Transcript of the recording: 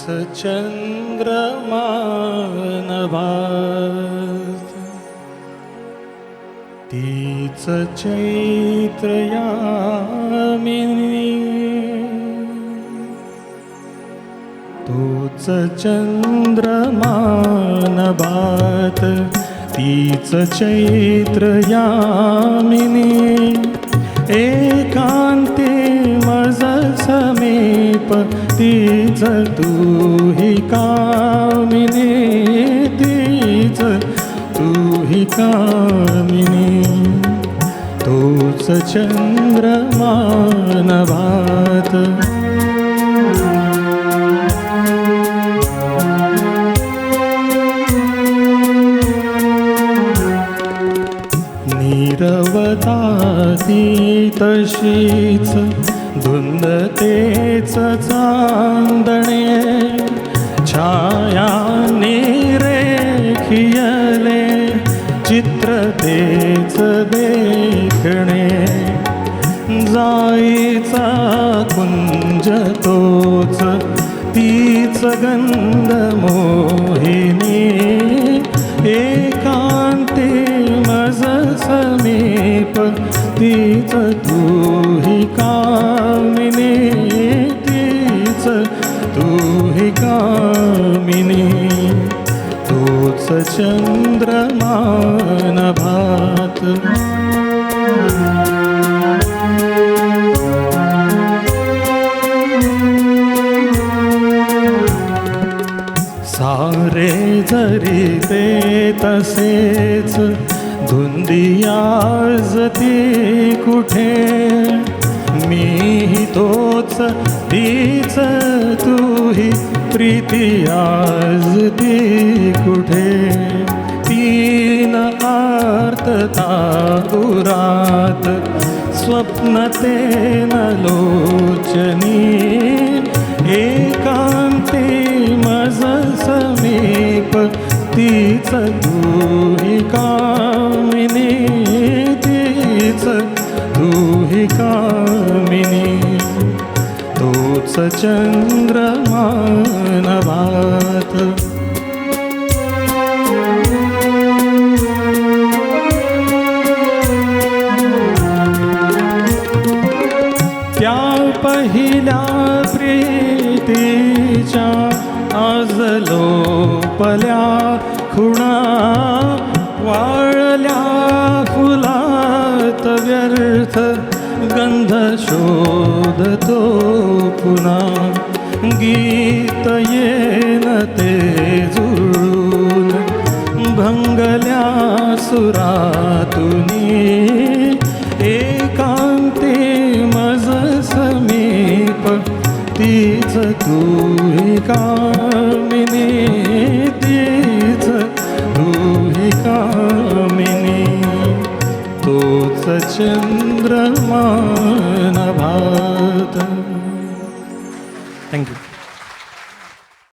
चंद्रमा नभात तीच चैत्र यामिनी तोच चंद्रमा नभात तीच चैत्र यामिनी एकांती मज समीप तीच तूही कामिनी तीच तूही कामिनी तोच चंद्रमा नभात नीरवता ती तशीच धुंद तेच चांदणे छाया निरेखियले चित्र तेच देखणे जाईचा कुंज तोच तीच गंध मोहिनी एकांती मज समीप तीच तूही कामिनी तीच तूही कामिनी तोच चंद्रमा नभात सारे जरी ते तसेच धुंदियाज ती कुठे मीही तोच तीच तूही प्रीती आज ती कुठे तीन आर्तता दुरात स्वप्न तेन लोचनी एकांती मज समीप तीच तूही कामिनी तीच तूही कामिनी तोच चंद्रमा नभात त्या पहिल्या प्रीतीच्या आज लोपल्या खुणा वाळल्या फुलात व्यर्थ गंध शोधतो पुन्हा गीत येन ते जुळून भंगल्या सुरातुनी एकांती मज समीप तीच तूही कामिनी तीच तूही कामिनी तोच चंद्रमा नभात. थँक्यू.